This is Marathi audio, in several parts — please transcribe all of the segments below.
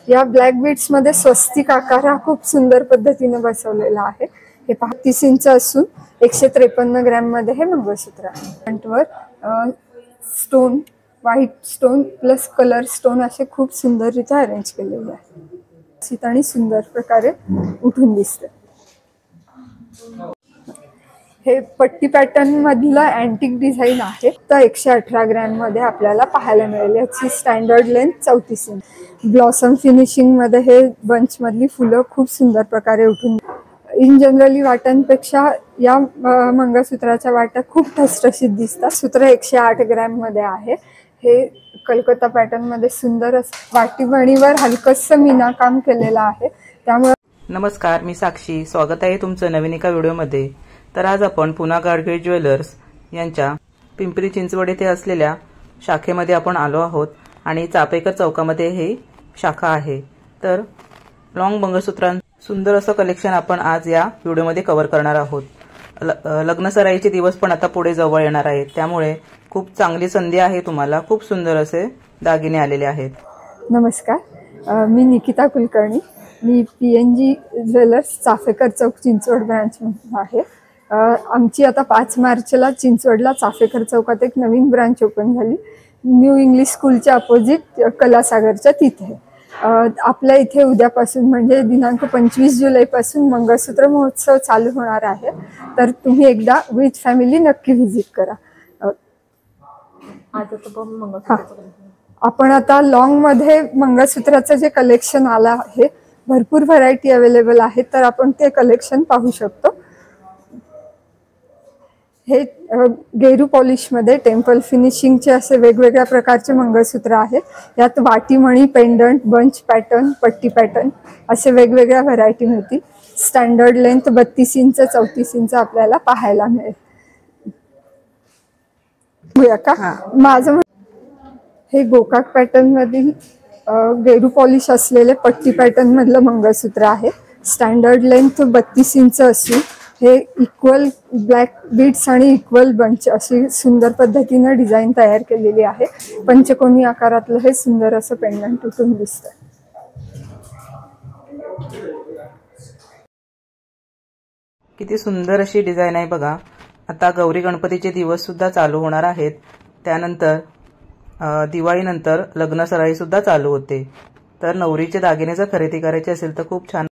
या ब्लॅक बीड्स मध्ये स्वस्तिक आकार हा खूप सुंदर पद्धतीने बसवलेला आहे। हे 35 इंच असून 153 ग्रॅम मध्ये हे मंगळसूत्र आहे। फ्रंटवर stone, white stone plus colour stone असे खूप सुंदररित्या अरेंज केलेले आहे आणि सुंदर प्रकारे उठून दिसते। हे पट्टी पॅटर्न मधलं अँटिक डिझाइन आहे। तर 118 ग्रॅम मध्ये आपल्याला पाहायला मिळेल। याची standard length 34 inch. Blossom finishing मध्ये हे बंच मधली फुलं खूप सुंदर प्रकारे उठून, इन जनरली वाटांपेक्षा या मंगळसूत्राच्या वाट्या खूप ठसठशीत दिसतात। सूत्र 108 ग्रॅम मध्ये आहे। हे कलकत्ता पॅटर्न मध्ये सुंदर वाटीमणीवर हलकसं मीना काम केलेलं आहे। त्यामुळे नमस्कार, मी साक्षी, स्वागत आहे तुमचं नवीन एका व्हिडिओमध्ये। तर आज आपण पुना गाडगीळ ज्वेलर्स यांच्या पिंपरी चिंचवड येथे असलेल्या शाखेमध्ये आपण आलो आहोत आणि चापेकर चौकामध्ये ही शाखा आहे। तर लॉंग मंगळसूत्रां सुंदर असं कलेक्शन आपण आज या व्हिडिओमध्ये कव्हर करणार आहोत। लग्न सराईचे दिवस पण आता पुढे जवळ येणार आहेत, त्यामुळे खूप चांगली संधी आहे तुम्हाला। खूप सुंदर असे दागिने आलेले आहेत। नमस्कार, मी निकिता कुलकर्णी। मी PNG ज्वेलर्स चाफेकर चौक चिंचवड ब्रांच आहे। आमची आता 5 मार्चला चिंचवडला चाफेकर चौकात एक नवीन ब्रांच ओपन झाली, न्यू इंग्लिश स्कूलच्या अपोजिट कलासागरच्या तिथे। आपल्या इथे उद्यापासून म्हणजे दिनांक 25 जुलै पासून मंगळसूत्र महोत्सव चालू होणार आहे। तर तुम्ही एकदा विथ फॅमिली नक्की व्हिजिट करा। आपण आता लॉंग मध्ये मंगळसूत्राचं जे कलेक्शन आलं आहे, भरपूर व्हरायटी अवेलेबल आहे, तर आपण ते कलेक्शन पाहू शकतो। हे गेरू पॉलिश मध्ये टेम्पल फिनिशिंगचे असे वेगवेगळ्या प्रकारचे मंगळसूत्र आहेत। यात वाटीमणी, पेंडंट, बंच पॅटर्न, पट्टी पॅटर्न असे वेगवेगळ्या व्हरायटी होती। स्टँडर्ड लेंथ 32 इंच 34 इंच आपल्याला पाहायला मिळेल। माझं हे गोकाक पॅटर्न मधील गेरू पॉलिश असलेले पट्टी पॅटर्न मधलं मंगळसूत्र आहे। स्टँडर्ड लेंथ 32 इंच असून हे इक्वल ब्लॅक बीड्स आणि इक्वल बंच अशी सुंदर पद्धतीने डिझाईन तयार केलेली आहे। पंचकोनी आकारातलं हे सुंदर असं पेंडंट उठून दिसतं। किती सुंदर अशी डिझाइन आहे बघा। आता गौरी गणपतीचे दिवस सुद्धा चालू होणार आहेत, त्यानंतर दिवाळीनंतर लग्न सराई सुद्धा चालू होते। तर नवरीचे दागिने जर खरेदी करायचे असेल तर खूप छान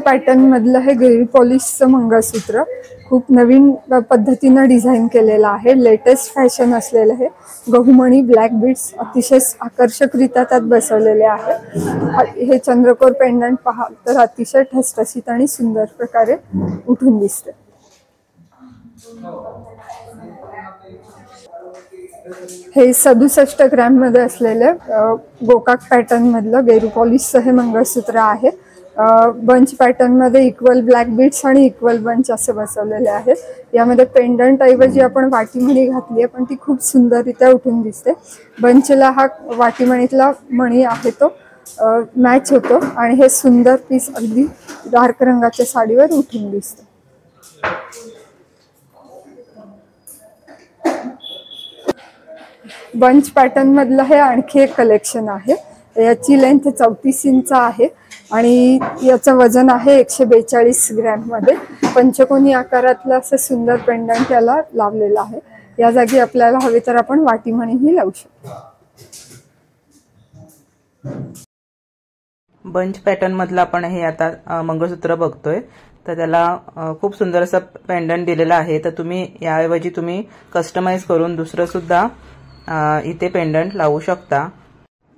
पॅटर्न मधलं हे गेरू पॉलिशचं मंगळसूत्र खूप नवीन पद्धतीने डिझाईन केलेलं आहे। लेटेस्ट फॅशन असलेलं हे गहुमणी ब्लॅक बीड्स अतिशय आकर्षकरित्या त्यात बसवलेले आहे। हे चंद्रकोर पेंडंट पहा तर अतिशय ठसठशीत आणि सुंदर प्रकारे उठून दिसते। हे 67 ग्रॅम मध्ये असलेले गोकाक पॅटर्न मधलं गेरू पॉलिशचं हे मंगळसूत्र आहे। बंच पॅटर्न मध्ये इक्वल ब्लॅक बीड्स आणि इक्वल बंच असे बसवलेले आहेत। यामध्ये पेंडंट ऐवजी आपण वाटीमणी घातली आहे, पण ती खूप सुंदररित्या उठून दिसते। बंचला हा वाटीमणीतला मणी आहे तो मॅच होतो आणि हे सुंदर पीस अगदी डार्क रंगाच्या साडीवर उठून दिसतं। बंच पॅटर्न मधलं हे आणखी एक कलेक्शन आहे। याची लेंथ 34 इंच आहे आणि याचं वजन आहे 142 ग्रॅम मध्ये। पंचकोनी आकारातलं असं सुंदर पेंडंट याला लावलेलं आहे। या जागी आपल्याला हवे तर आपण वाटीमणीही लावू शकतो। बंच पॅटर्न मधलं आपण हे आता मंगळसूत्र बघतोय, तर त्याला खूप सुंदर असं पेंडंट दिलेलं आहे। तर तुम्ही याऐवजी तुम्ही कस्टमाइज करून दुसरं सुद्धा इथे पेंडंट लावू शकता।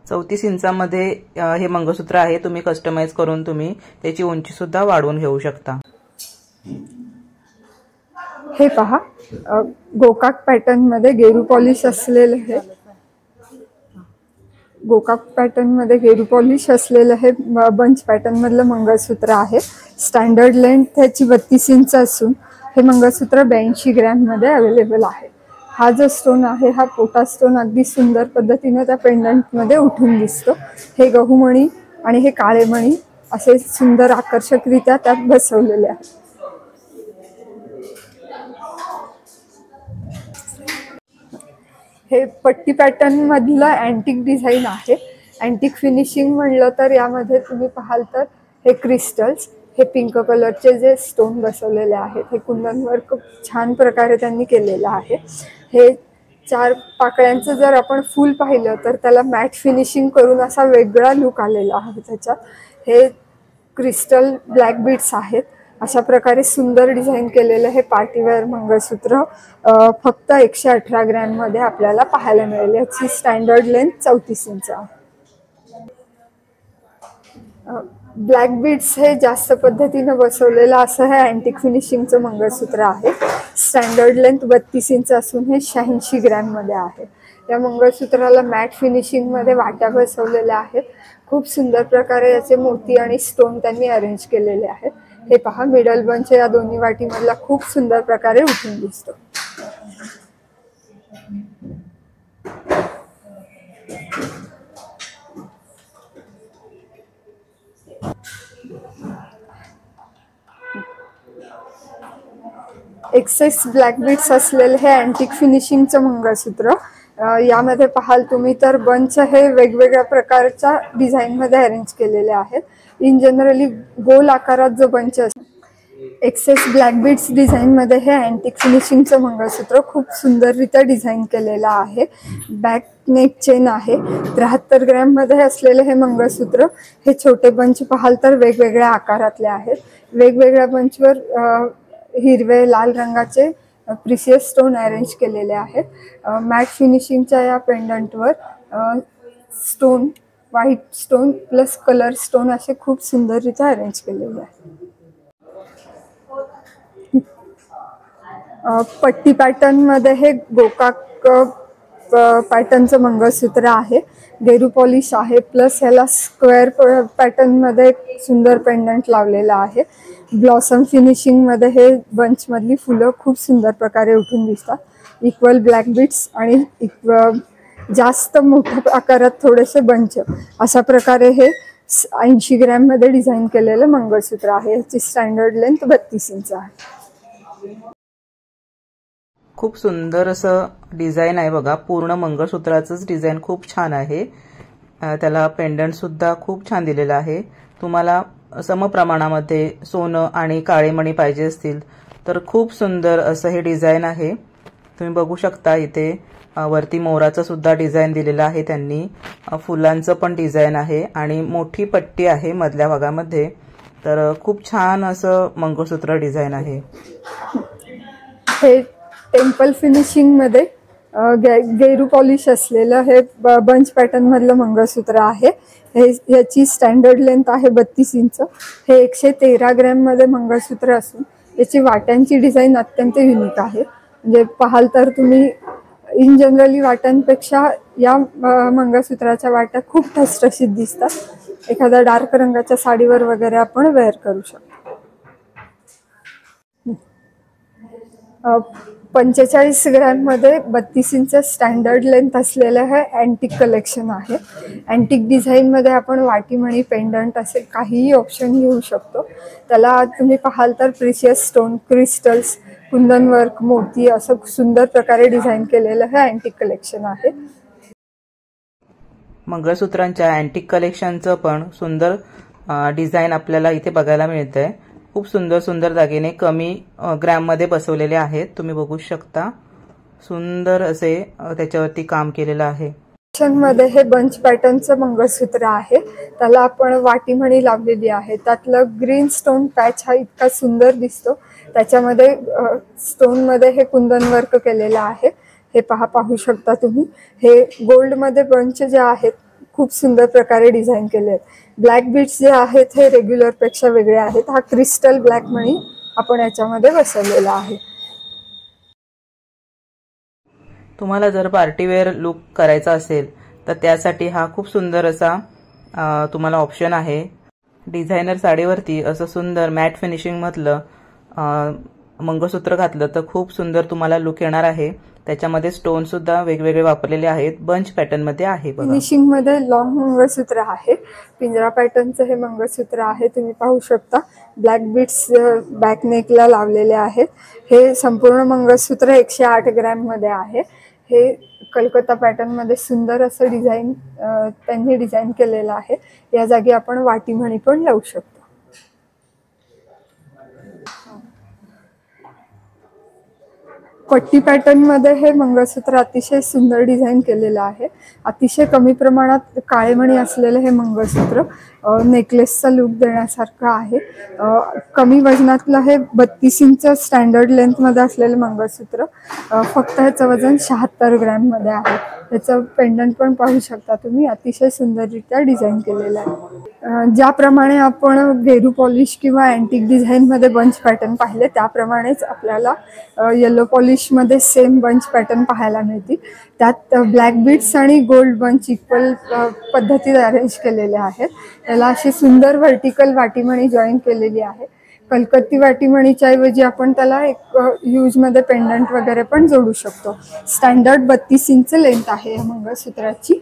34 इंचामध्ये हे मंगळसूत्र आहे। तुम्ही कस्टमाइज करून तुम्ही त्याची उंची सुद्धा वाढवून घेऊ शकता। हे पहा, गोकाक पॅटर्न मध्ये गेरू पॉलिश असलेलं हे बंच पॅटर्न मधलं मंगळसूत्र आहे। स्टँडर्ड लेंथ त्याची 32 इंच असून हे मंगळसूत्र 82 ग्रॅम मध्ये अवेलेबल आहे। हा जो स्टोन आहे हा पोटा स्टोन अगदी सुंदर पद्धतीने त्या पेंडंट मध्ये उठून दिसतो। हे गहुमणी आणि हे काळे मणी असे सुंदर आकर्षकरित्या त्यात बसवलेले आहेत। हे पट्टी पॅटर्न मधलं अँटिक डिझाइन आहे। अँटिक फिनिशिंग म्हणलं तर यामध्ये तुम्ही पाहाल तर हे क्रिस्टल्स, हे पिंक कलरचे जे स्टोन बसवलेले आहेत, हे कुंदन वर्क छान प्रकारे त्यांनी केलेलं आहे। हे 4 पाकळ्यांचं जर आपण फुल पाहिलं तर त्याला मॅट फिनिशिंग करून असा वेगळा लुक आलेला आहे त्याच्यात। हे क्रिस्टल ब्लॅक बीड्स आहेत, अशा प्रकारे सुंदर डिझाईन केलेलं हे पार्टीवेअर मंगळसूत्र फक्त 118 ग्रॅम मध्ये आपल्याला पाहायला मिळेल। याची स्टँडर्ड लेंथ 34 इंच आहे। ब्लॅक बीड्स हे जास्त पद्धतीने बसवलेलं असं हे अँटिक फिनिशिंगचं मंगळसूत्र आहे। स्टँडर्ड लेंथ 32 इंच असून हे 86 ग्रॅम मध्ये आहे। या मंगळसूत्राला मॅट फिनिशिंग मध्ये वाट्या बसवलेल्या आहेत। खूप सुंदर प्रकारे याचे मोती आणि स्टोन त्यांनी अरेंज केलेले आहेत। हे पहा, मिडल बंच या दोन्ही वाटीमधला खूप सुंदर प्रकारे उठून दिसतो। एक्सेस ब्लॅक बीड्स असलेले हे अँटिक फिनिशिंगचं मंगळसूत्र। यामध्ये पाहाल तुम्ही तर बंच हे वेगवेगळ्या प्रकारच्या डिझाईन मध्ये अरेंज केलेले आहेत। इन जनरली गोल आकारात जो बंच असतो, एक्सेस ब्लॅक बीड्स डिझाईन मध्ये हे अँटिक फिनिशिंगचं मंगळसूत्र खूप सुंदररित्या डिझाईन केलेलं आहे। बॅक नेक चेन आहे। 73 ग्रॅम मध्ये असलेले हे मंगळसूत्र, हे छोटे बंच पाहाल तर वेगवेगळ्या आकारातले आहेत। वेगवेगळ्या बंचवर हिरवे लाल रंगाचे प्रिशियस स्टोन अरेंज केलेले आहेत। मॅट फिनिशिंगच्या या पेंडंटवर stone, white stone plus colour stone असे खूप सुंदररित्या अरेंज केलेले आहेत। पट्टी पॅटर्न मध्ये हे गोकाक पॅटर्नचं मंगळसूत्र आहे। गेरू पॉलिश आहे, प्लस ह्याला स्क्वेअर पॅटर्न मध्ये सुंदर पेंडंट लावलेला आहे। ब्लॉसम फिनिशिंग मध्ये हे बंच मधली फुलं खूप सुंदर प्रकारे उठून दिसतात। इक्वल ब्लॅक बीड्स आणि जास्त मोठ्या आकारात थोडेसे बंच, अशा प्रकारे हे 80 ग्रॅम मध्ये डिझाईन केलेलं मंगळसूत्र आहे। याची स्टँडर्ड लेंथ 32 इंच आहे। खूप सुंदर असं डिझाईन आहे बघा। पूर्ण मंगळसूत्राचंच डिझाईन खूप छान आहे। त्याला पेंडंट सुद्धा खूप छान दिलेलं आहे। तुम्हाला समप्रमाणामध्ये सोनं आणि काळे मणी पाहिजे असतील तर खूप सुंदर असं हे डिझाईन आहे। तुम्ही बघू शकता इथे वरती मोराचं सुद्धा डिझाईन दिलेलं आहे त्यांनी, फुलांचं पण डिझाईन आहे आणि मोठी पट्टी आहे मधल्या भागामध्ये। तर खूप छान असं मंगळसूत्र डिझाईन आहे। हे टेम्पल फिनिशिंग मध्ये गेरू पॉलिश असलेलं हे बंच पॅटर्न मधलं मंगळसूत्र आहे। याची स्टँडर्ड लेंथ आहे 32 इंच। हे 113 ग्रॅम मध्ये मंगळसूत्र असून याची वाट्यांची डिझाईन अत्यंत युनिक आहे। म्हणजे पाहाल तर तुम्ही इन जनरली वाट्यांपेक्षा या मंगळसूत्राच्या वाट्या खूप ठसठशीत दिसतात। एखाद्या डार्क रंगाच्या साडीवर वगैरे आपण वेअर करू शकतो। 45 ग्रॅम मध्ये 32 इंच स्टँडर्ड लेंथ असलेलं हे अँटिक कलेक्शन आहे। अँटिक डिझाईन मध्ये आपण वाटीमणी, पेंडंट असे काहीही ऑप्शन घेऊ शकतो। त्याला तुम्ही पाहाल तर प्रिशियस स्टोन, क्रिस्टल्स, कुंदन वर्क, मोती असं सुंदर प्रकारे डिझाईन केलेलं हे अँटिक कलेक्शन आहे। मंगळसूत्रांच्या अँटिक कलेक्शनचं पण सुंदर डिझाईन आपल्याला इथे बघायला मिळतंय। खूप सुंदर सुंदर दागिने कमी ग्रॅम मध्ये बसवलेले आहेत। तुम्ही बघू शकता सुंदर असे त्याच्यावरती काम केलेलं आहे। मध्ये हे बंच पॅटर्नचं मंगळसूत्र आहे। त्याला आपण वाटीमणी लावलेली आहे। त्यातलं ग्रीन स्टोन पॅच हा इतका सुंदर दिसतो। त्याच्यामध्ये स्टोन मध्ये हे कुंदन वर्क केलेलं आहे। हे पाहू शकता तुम्ही। हे गोल्ड मध्ये बंच जे आहेत खूप सुंदर प्रकारे डिझाईन केले आहेत। ब्लॅक बीड्स जे आहेत हे रेग्युलर पेक्षा वेगळे आहेत। हा क्रिस्टल ब्लॅक मणी आपण याच्यामध्ये बसवलेला आहे। तुम्हाला जर पार्टीवेअर लुक करायचा असेल तर त्यासाठी हा खूप सुंदर असा तुम्हाला ऑप्शन आहे। डिझायनर साडीवरती असं सुंदर मॅट फिनिशिंग मधलं मंगळसूत्र घातलं तर खूप सुंदर तुम्हाला लुक येणार आहे। त्याच्यामध्ये स्टोन सुद्धा वेगवेगळे वापरलेले आहेत। बंच पॅटर्न मध्ये आहे बघा। फिनिशिंग मध्ये लॉंग मंगळसूत्र आहे। पिंजरा पॅटर्नचं हे मंगळसूत्र आहे। तुम्ही पाहू शकता ब्लॅक बीड्स बॅक नेकला लावलेले आहेत। हे संपूर्ण मंगळसूत्र 108 ग्रॅम मध्ये आहे। हे कलकत्ता पॅटर्न मध्ये सुंदर असं डिझाईन त्यांनी डिझाईन केलेलं आहे। या जागी आपण वाटीमणी पण लावू शकतो। पट्टी पॅटर्न मध्ये हे मंगळसूत्र अतिशय सुंदर डिझाईन केलेलं आहे। अतिशय कमी प्रमाणात काळे मणी असलेले हे मंगळसूत्र नेकलेसचा लुक देण्यासारखं आहे। कमी वजनातलं हे 32 इंच स्टँडर्ड लेंथ मध्ये असलेलं मंगळसूत्र फक्त ह्याचं वजन 76 ग्रॅम मध्ये आहे। ह्याचं पेंडंट पण पाहू शकता तुम्ही, अतिशय सुंदररित्या डिझाईन केलेलं आहे। ज्याप्रमाणे आपण गेरू पॉलिश किंवा अँटिक डिझाईन मध्ये बंच पॅटर्न पाहिले, त्याप्रमाणेच आपल्याला येलो पॉलिश मध्ये सेम बंच पॅटर्न पाहायला मिळतील। त्यात ब्लॅक बीड्स आणि गोल्ड बंच इक्वल पद्धतीत अरेंज केलेले आहेत। त्याला अशी सुंदर व्हर्टिकल वाटीमणी जॉईन केलेली आहे। कलकत्ती वाटीमणीच्या ऐवजी आपण त्याला एक यूज मध्ये पेंडंट वगैरे पण जोडू शकतो। स्टँडर्ड 32 इंच लेंथ आहे या मंगळसूत्राची।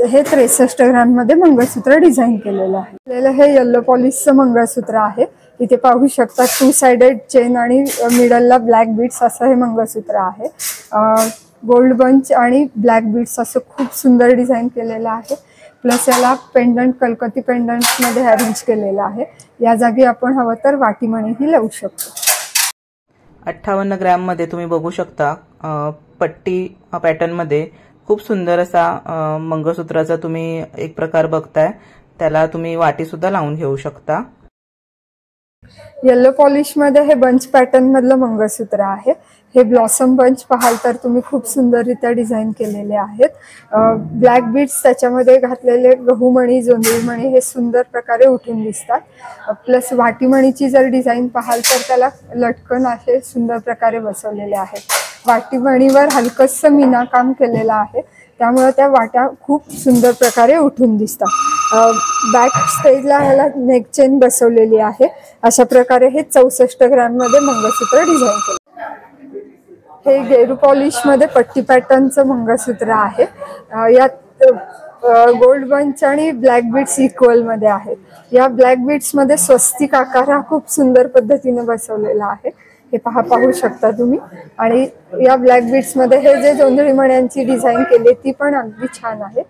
हे 63 ग्रॅम मध्ये मंगळसूत्र डिझाईन केलेलं आहे। हे येलो पॉलिशचं मंगळसूत्र आहे। इथे पाहू शकता 2 साइडेड चेन आणि मिडलला ब्लॅक बीड्स असं हे मंगळसूत्र आहे। गोल्ड बंच आणि ब्लॅक बीड्स असं खूप सुंदर डिझाईन केलेलं आहे। प्लस याला पेंडंट कलकत्ती पेंडंट मध्ये अरेंज केलेलं आहे। या जागी आपण हवं तर वाटीमणीही लावू शकतो। 58 ग्रॅम मध्ये तुम्ही बघू शकता पट्टी पॅटर्न मध्ये खूप सुंदर असा मंगळसूत्राचा तुम्ही एक प्रकार बघताय। त्याला तुम्ही वाटी सुद्धा लावून घेऊ शकता। येलो पॉलिश मध्ये हे बंच पॅटर्न मधलं मंगळसूत्र आहे। हे ब्लॉसम बंच पाहाल तर तुम्ही खूप सुंदररित्या डिझाईन केलेले आहेत। ब्लॅक बीड्स त्याच्यामध्ये घातलेले गहूमणी, जोंधळीमणी हे सुंदर प्रकारे उठून दिसतात। प्लस वाटीमणीची जर डिझाईन पाहाल तर त्याला लटकन असे सुंदर प्रकारे बसवलेले आहेत। वाटीमणीवर हलकसं मीना काम केलेलं आहे, त्यामुळे त्या वाट्या खूप सुंदर प्रकारे उठून दिसतात। बॅक स्टेजला ह्याला नेक चेन बसवलेली आहे। अशा प्रकारे हे 64 ग्रॅम मध्ये मंगळसूत्र डिझाईन केले। हे गेरू पॉलिश मध्ये पट्टी पॅटर्नचं मंगळसूत्र आहे। यात गोल्ड बंच आणि ब्लॅक बीड्स इक्वल मध्ये आहेत। या ब्लॅक बीड्स मध्ये स्वस्तिक आकार हा खूप सुंदर पद्धतीने बसवलेला आहे। हे पाहू शकता तुम्ही। आणि या ब्लॅक बीड्स मध्ये हे जे जोंधळी मण्यांची डिझाईन केली ती पण अगदी छान आहे।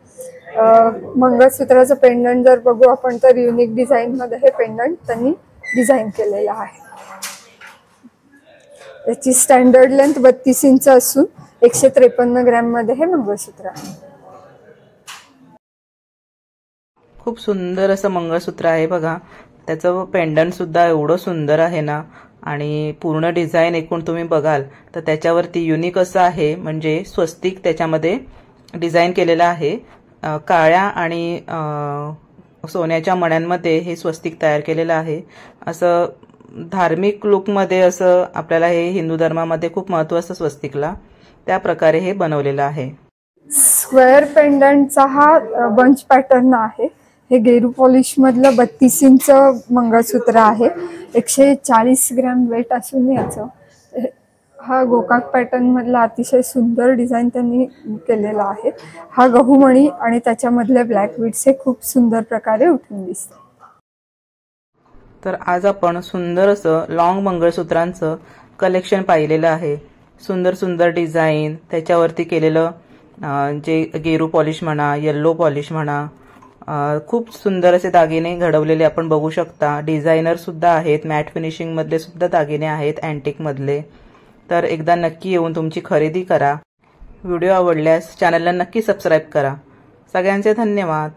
मंगळसूत्राचं पेंडंट जर बघू आपण तर युनिक डिझाईन मध्ये हे पेंडंट त्यांनी डिझाईन केलेलं आहे। याची स्टँडर्ड लेंथ 32 इंच असून 153 ग्रॅम मध्ये हे मंगळसूत्र आहे। खूप सुंदर असं मंगळसूत्र आहे बघा। त्याचं पेंडंट सुद्धा एवढं सुंदर आहे ना, आणि पूर्ण डिझाईन एकूण तुम्ही बघाल तर त्याच्यावरती युनिक असं आहे, म्हणजे स्वस्तिक त्याच्यामध्ये डिझाईन केलेलं आहे। काळ्या आणि सोन्याच्या मण्यांमध्ये हे स्वस्तिक तयार केलेलं आहे। असं धार्मिक लुकमध्ये असं आपल्याला हे हिंदू धर्मामध्ये खूप महत्त्व असतं स्वस्तिकला, त्या प्रकारे हे बनवलेलं आहे। स्क्वेअर पेंडंटचा हा बंच पॅटर्न आहे। हे गेरू पॉलिश मधलं 32 इंच मंगळसूत्र आहे। 140 ग्रॅम वेट असून याचं हा गोकाक पॅटर्न मधला अतिशय सुंदर डिझाईन त्यांनी केलेला आहे। हा गहूमणी आणि त्याच्यामधले ब्लॅक बीड्स हे खूप सुंदर प्रकारे उठून दिसतात। तर आज आपण सुंदर असं लॉंग मंगळसूत्रांचं कलेक्शन पाहिलेलं आहे। सुंदर सुंदर डिझाईन त्याच्यावरती केलेलं जे गेरू पॉलिश म्हणा, येल्लो पॉलिश म्हणा, खूप सुंदर असे दागिने घडवलेले आपण बघू शकता। डिझायनर सुद्धा आहेत, मॅट फिनिशिंग मधले सुद्धा दागिने आहेत अँटिक मधले। तर एकदा नक्की येऊन तुमची खरेदी करा। व्हिडिओ आवडल्यास चॅनलला नक्की सबस्क्राईब करा। सगळ्यांचे धन्यवाद।